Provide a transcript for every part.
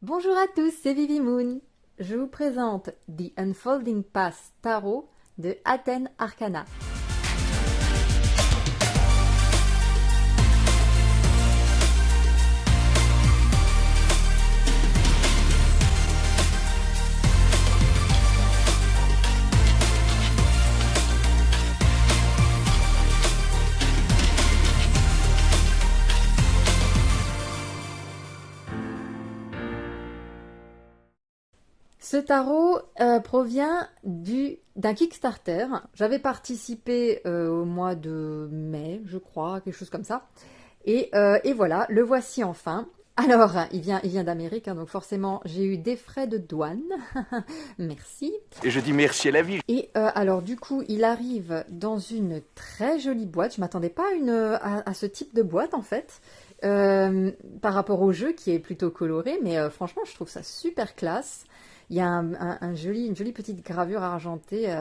Bonjour à tous, c'est Vivi Moon. Je vous présente The Unfolding Path Tarot de Athènes Arcana. Ce tarot provient d'un Kickstarter. J'avais participé au mois de mai, je crois, quelque chose comme ça. Et voilà, le voici enfin. Alors, il vient d'Amérique, hein, donc forcément, j'ai eu des frais de douane. Merci. Et je dis merci à la vie. Et alors, du coup, il arrive dans une très jolie boîte. Je m'attendais pas à ce type de boîte, en fait, par rapport au jeu qui est plutôt coloré. Mais franchement, je trouve ça super classe. Il y a une jolie petite gravure argentée.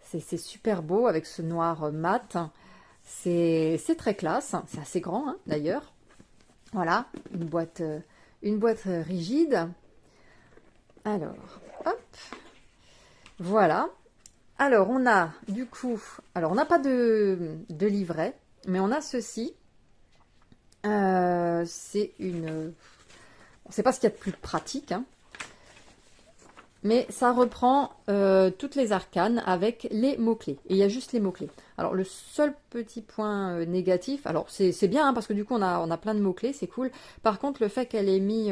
C'est super beau avec ce noir mat. C'est très classe. C'est assez grand, hein, d'ailleurs. Voilà, une boîte rigide. Alors, hop. Voilà. Alors, on a du coup... Alors, on n'a pas de livret, mais on a ceci. C'est une... On ne sait pas ce qu'il y a de plus pratique, hein. Mais ça reprend toutes les arcanes avec les mots-clés. Et il y a juste les mots-clés. Alors, le seul petit point négatif... Alors, c'est bien, hein, parce que du coup, on a plein de mots-clés, c'est cool. Par contre, le fait qu'elle ait mis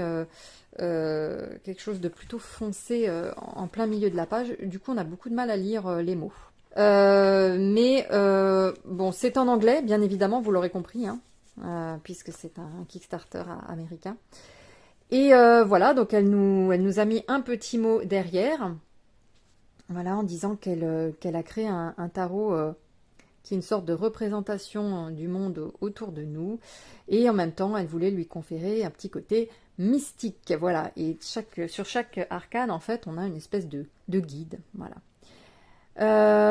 quelque chose de plutôt foncé en plein milieu de la page, du coup, on a beaucoup de mal à lire les mots. Bon, c'est en anglais, bien évidemment, vous l'aurez compris, hein, puisque c'est un Kickstarter américain. Et voilà, donc elle nous a mis un petit mot derrière, voilà, en disant qu'elle a créé un tarot qui est une sorte de représentation du monde autour de nous, et en même temps, elle voulait lui conférer un petit côté mystique, voilà, et sur chaque arcane, en fait, on a une espèce de guide, voilà.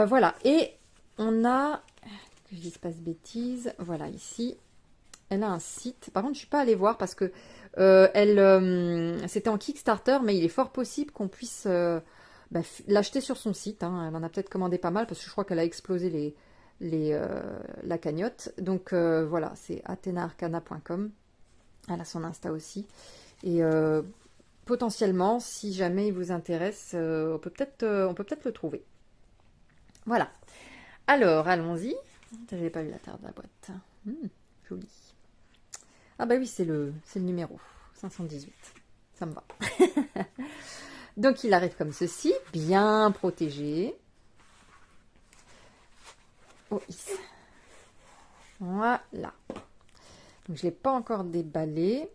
Voilà, et on a, que je dise pas de bêtises, voilà, ici, elle a un site. Par contre, je suis pas allée voir parce que c'était en Kickstarter, mais il est fort possible qu'on puisse l'acheter sur son site, hein. Elle en a peut-être commandé pas mal parce que je crois qu'elle a explosé la cagnotte. Donc voilà, c'est athenaarcana.com. Elle a son Insta aussi. Et potentiellement, si jamais il vous intéresse, on peut peut-être le trouver. Voilà. Alors, allons-y. J'avais pas vu la terre de la boîte. Joli. Ah bah oui, c'est le numéro 518. Ça me va. Donc il arrive comme ceci, bien protégé. Oh, voilà. Donc je ne l'ai pas encore déballé.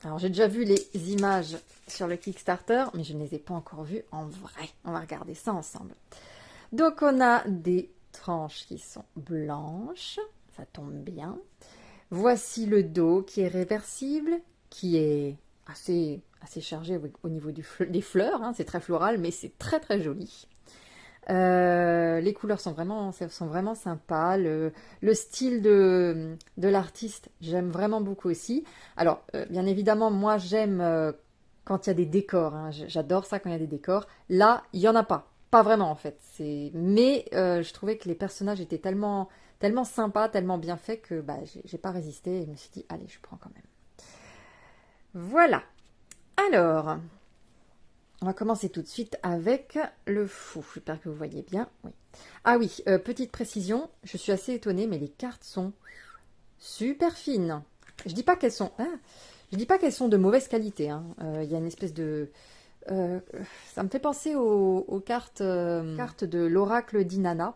Alors j'ai déjà vu les images sur le Kickstarter, mais je ne les ai pas encore vues en vrai. On va regarder ça ensemble. Donc on a des tranches qui sont blanches. Ça tombe bien. Voici le dos qui est réversible, qui est assez chargé au niveau des fleurs, hein, c'est très floral, mais c'est très très joli. Les couleurs sont vraiment sympas. Le style de l'artiste, j'aime vraiment beaucoup aussi. Alors, bien évidemment, moi j'aime quand il y a des décors, hein, j'adore ça quand il y a des décors. Là, il n'y en a pas. Pas vraiment en fait. Mais je trouvais que les personnages étaient tellement sympas, tellement bien faits que bah, j'ai pas résisté et je me suis dit, allez, je prends quand même. Voilà. Alors, on va commencer tout de suite avec le fou. J'espère que vous voyez bien. Oui. Ah oui, petite précision, je suis assez étonnée, mais les cartes sont super fines. Je dis pas qu'elles sont, de mauvaise qualité, hein. Il y a une espèce de... ça me fait penser aux cartes de l'oracle d'Inanna.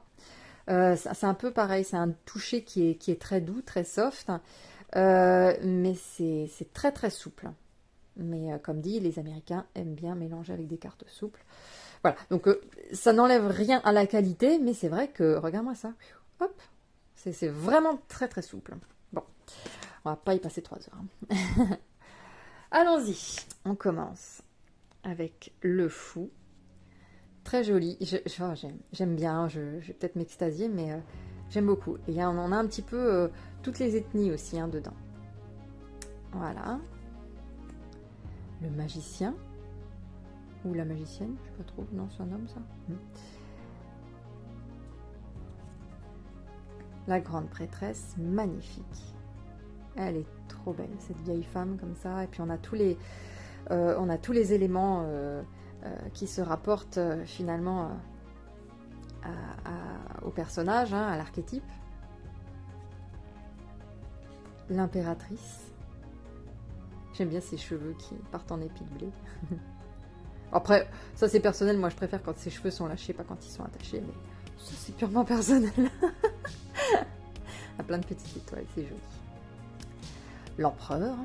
C'est un peu pareil, c'est un toucher qui est très doux, très soft, mais c'est très très souple. Mais comme dit, les Américains aiment bien mélanger avec des cartes souples. Voilà, donc ça n'enlève rien à la qualité, mais c'est vrai que, regarde-moi ça, hop, c'est vraiment très très souple. Bon, on va pas y passer 3 heures, hein. Allons-y, on commence avec le fou. Très joli, j'aime bien, je vais peut-être m'extasier, mais j'aime beaucoup. Et on a un petit peu toutes les ethnies aussi, hein, dedans. Voilà. Le magicien. Ou la magicienne, je sais pas trop. Non, c'est un homme, ça. La grande prêtresse, magnifique. Elle est trop belle, cette vieille femme, comme ça. Et puis, on a tous les éléments qui se rapportent, finalement, au personnage, hein, à l'archétype. L'impératrice. J'aime bien ses cheveux qui partent en épi de blé. Après, ça c'est personnel, moi je préfère quand ses cheveux sont lâchés, pas quand ils sont attachés, mais ça c'est purement personnel. À plein de petites étoiles, c'est joli. L'empereur.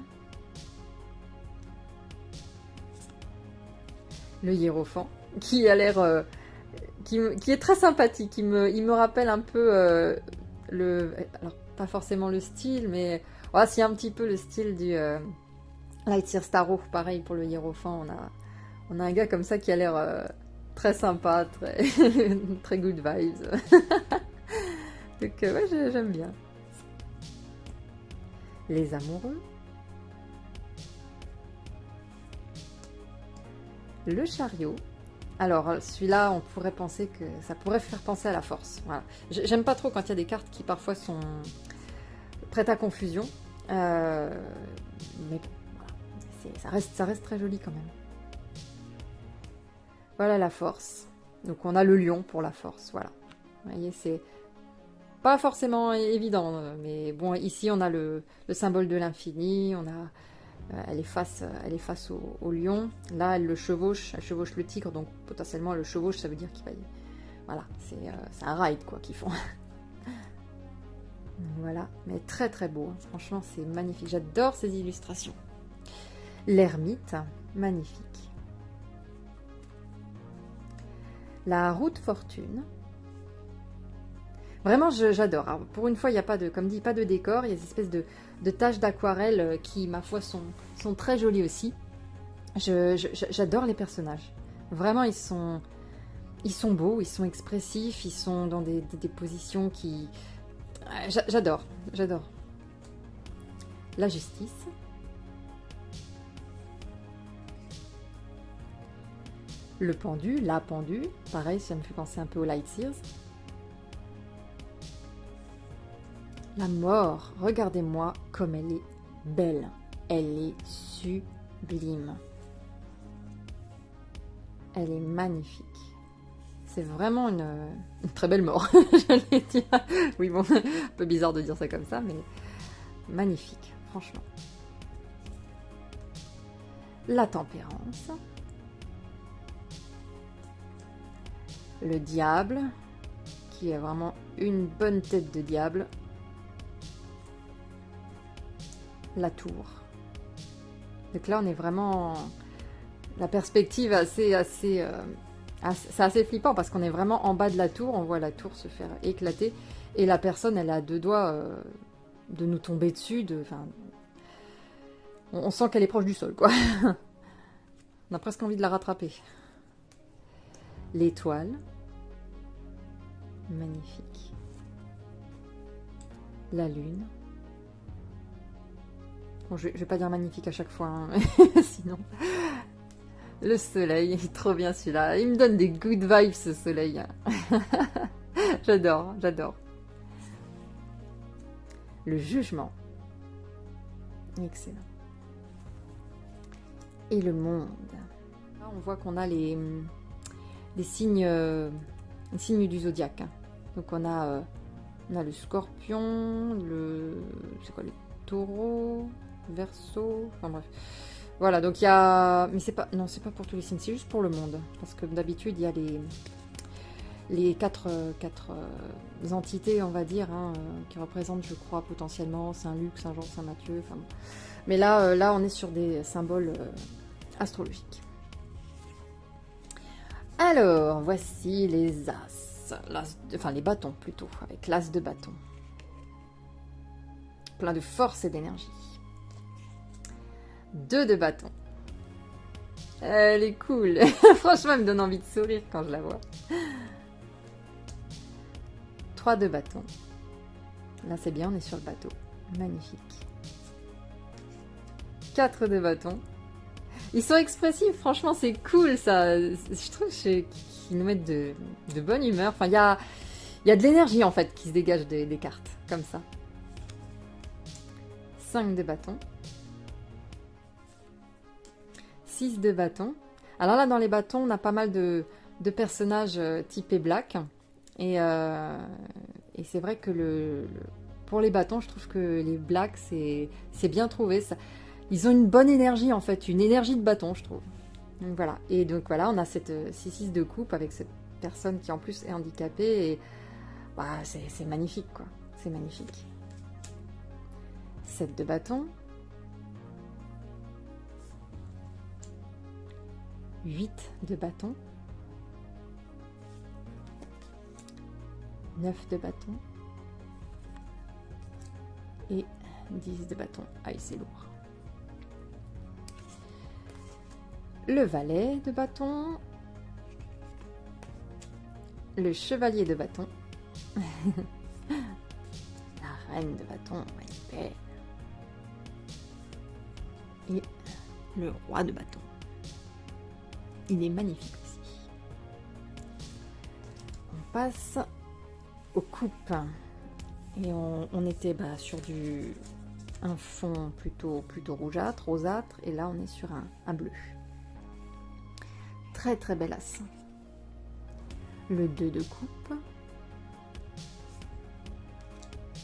Le hiérophant, qui a l'air... qui est très sympathique, il me rappelle un peu alors pas forcément le style, mais oh, c'est un petit peu le style du Lightyear Starro, pareil pour le hiérophant, on a un gars comme ça qui a l'air très sympa, très, très good vibes. Donc ouais, j'aime bien. Les amoureux. Le chariot. Alors, celui-là, on pourrait penser que ça pourrait faire penser à la force. Voilà. J'aime pas trop quand il y a des cartes qui parfois sont prêtes à confusion. Mais bon, voilà. Ça reste très joli quand même. Voilà la force. Donc, on a le lion pour la force. Voilà. Vous voyez, c'est pas forcément évident. Mais bon, ici, on a le symbole de l'infini. On a... elle est face au lion. Là, elle chevauche le tigre, donc potentiellement le chevauche, ça veut dire qu'il va... Voilà, c'est un ride, quoi, qu'ils font. Voilà, mais très très beau. Hein. Franchement, c'est magnifique. J'adore ces illustrations. L'ermite, magnifique. La roue de fortune. Vraiment, j'adore. Alors, pour une fois, il n'y a pas de, comme dit, pas de décor. Il y a des espèces de taches d'aquarelle qui, ma foi, sont très jolies aussi. J'adore les personnages. Vraiment, ils sont beaux, ils sont expressifs, ils sont dans des positions qui... J'adore. La justice. Le pendu, la pendue. Pareil, ça me fait penser un peu aux Lightyears. La mort, regardez-moi comme elle est belle. Elle est sublime. Elle est magnifique. C'est vraiment une très belle mort, j'allais dire. Oui, bon, un peu bizarre de dire ça comme ça, mais magnifique, franchement. La tempérance. Le diable, qui est vraiment une bonne tête de diable. La tour. Donc là, on est vraiment... La perspective c'est assez flippant parce qu'on est vraiment en bas de la tour. On voit la tour se faire éclater. Et la personne, elle a deux doigts de nous tomber dessus. On sent qu'elle est proche du sol, quoi. On a presque envie de la rattraper. L'étoile. Magnifique. La lune. Bon, je vais pas dire magnifique à chaque fois, hein. Sinon... Le soleil, il est trop bien celui-là. Il me donne des good vibes, ce soleil. J'adore. Le jugement. Excellent. Et le monde. Là, on voit qu'on a des signes, les signes du zodiaque. Donc on a le scorpion, c'est quoi, le taureau, Verseau, enfin bref. Voilà, donc il y a... Mais c'est pas pour tous les signes, c'est juste pour le monde. Parce que d'habitude, il y a les quatre entités, on va dire, hein, qui représentent, je crois, potentiellement Saint-Luc, Saint-Jean, Saint-Matthieu. Enfin bon. Mais là, on est sur des symboles astrologiques. Alors, voici les as. Enfin, les bâtons, plutôt, avec l'as de bâton. Plein de force et d'énergie. 2 de bâton. Elle est cool. Franchement, elle me donne envie de sourire quand je la vois. 3 de bâton. Là, c'est bien, on est sur le bateau. Magnifique. 4 de bâton. Ils sont expressifs, franchement, c'est cool, ça. Je trouve qu'ils nous mettent de bonne humeur. Enfin, il y a de l'énergie, en fait, qui se dégage des cartes, comme ça. 5 de bâton. 6 de bâton. Alors là, dans les bâtons, on a pas mal de personnages typés black. Et c'est vrai que pour les bâtons, je trouve que les blacks, c'est bien trouvé. Ça. Ils ont une bonne énergie, en fait. Une énergie de bâton, je trouve. Donc voilà. Et donc voilà, on a cette 6-6 de coupe avec cette personne qui, en plus, est handicapée. Et bah, c'est magnifique, quoi. C'est magnifique. 7 de bâton. 8 de bâton. 9 de bâton. Et 10 de bâton. Aïe, c'est lourd. Le valet de bâton. Le chevalier de bâton. La reine de bâton, elle est belle. Et le roi de bâton. Il est magnifique aussi. On passe aux coupes. Et on était sur un fond plutôt rougeâtre, rosâtre. Et là, on est sur un bleu. Très très bel as. Le 2 de coupe.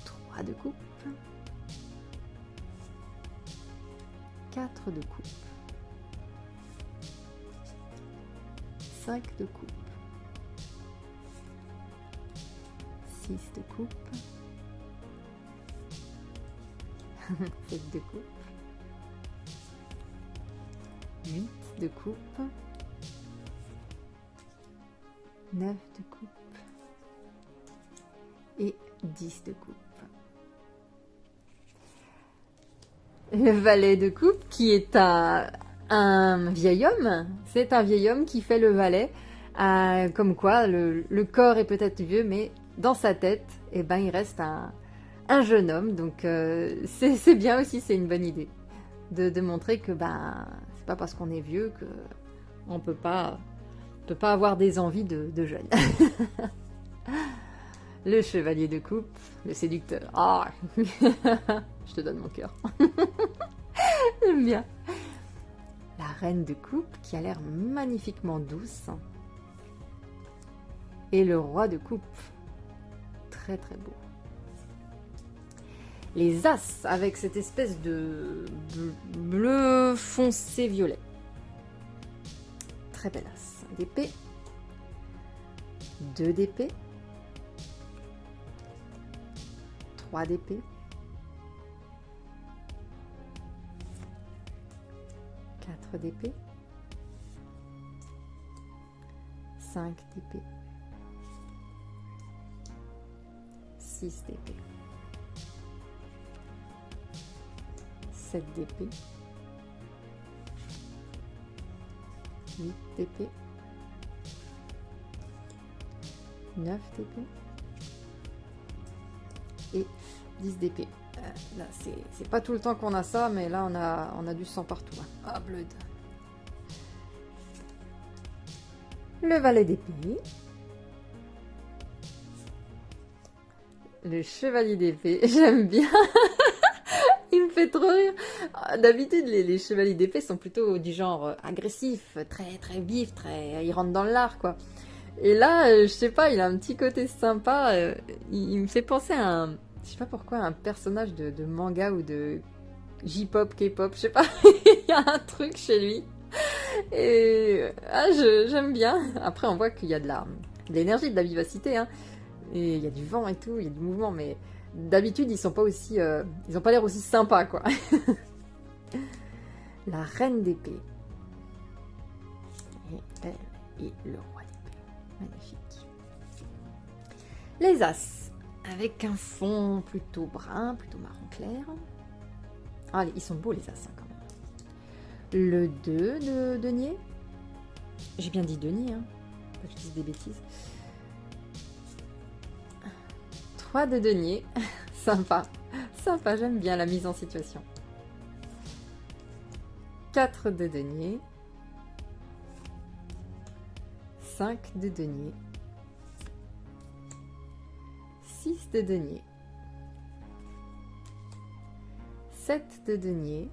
3 de coupe. 4 de coupe. 5 de coupe. 6 de coupe. 7 de coupe. 8 de coupe. 9 de coupe. Et 10 de coupe. Le valet de coupe qui est un vieil homme. C'est un vieil homme qui fait le valet. Comme quoi, le corps est peut-être vieux, mais dans sa tête, eh ben, il reste un jeune homme. Donc, c'est bien aussi, c'est une bonne idée. De montrer que c'est pas parce qu'on est vieux qu'on peut pas avoir des envies de jeunes. Le chevalier de coupe, le séducteur. Ah, je te donne mon cœur. J'aime bien. La reine de coupe qui a l'air magnifiquement douce. Et le roi de coupe. Très très beau. Les as avec cette espèce de bleu foncé violet. Très bel as. D'épée. 2 d'épée. 3 d'épée. 4 d'épée. 5 d'épée. 6 d'épée. 7 d'épée. 8 d'épée. 9 d'épée. Et 10 d'épée. Là, c'est pas tout le temps qu'on a ça, mais là, on a du sang partout. Ah, blood. Le valet d'épée. Le chevalier d'épée. J'aime bien. Il me fait trop rire. D'habitude, les chevaliers d'épée sont plutôt du genre agressif, très très vif, ils rentrent dans l'art, quoi. Et là, je sais pas, il a un petit côté sympa. Il me fait penser à je sais pas pourquoi, un personnage de manga ou de J-pop, K-pop, je sais pas. Il y a un truc chez lui. Et j'aime bien. Après, on voit qu'il y a de l'énergie, de la vivacité, hein. Et il y a du vent et tout, il y a du mouvement, mais d'habitude, ils sont pas aussi, ils ont pas l'air aussi sympas, quoi. La reine d'épée. Et le roi d'épée. Magnifique. Les as. Avec un fond plutôt brun, plutôt marron clair. Ah, ils sont beaux, les as, hein, quand même. Le 2 de denier. J'ai bien dit denier, hein. Pas que je dise des bêtises. 3 de denier. Sympa. Sympa, j'aime bien la mise en situation. 4 de denier, 5 de denier, 6 de denier, 7 de denier,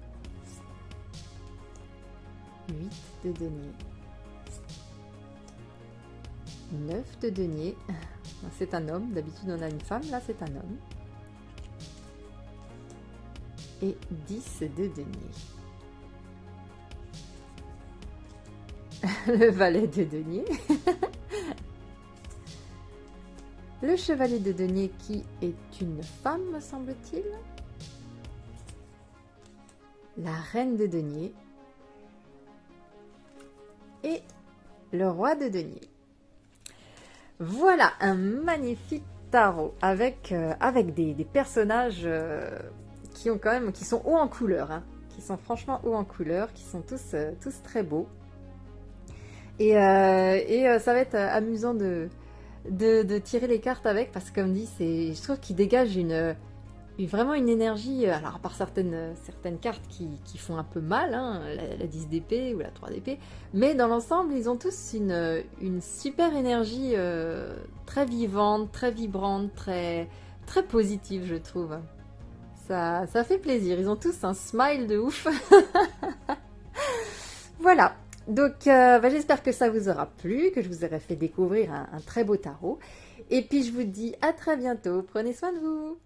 8 de denier, 9 de denier, c'est un homme, d'habitude on a une femme, là c'est un homme, et 10 de denier. Le valet de denier, le chevalier de denier qui est une femme, me semble-t-il, la reine de denier et le roi de denier. Voilà un magnifique tarot avec, avec des personnages qui sont hauts en couleur, hein, qui sont franchement hauts en couleur, qui sont tous très beaux. Et ça va être amusant de tirer les cartes avec, parce que comme dit, je trouve qu'il dégage vraiment une énergie, alors à part certaines cartes qui font un peu mal, hein, la 10 d'épée ou la 3 d'épée, mais dans l'ensemble, ils ont tous une super énergie très vivante, très vibrante, très positive, je trouve. Ça fait plaisir, ils ont tous un smile de ouf. Voilà, donc j'espère que ça vous aura plu, que je vous aurai fait découvrir un très beau tarot. Et puis je vous dis à très bientôt, prenez soin de vous.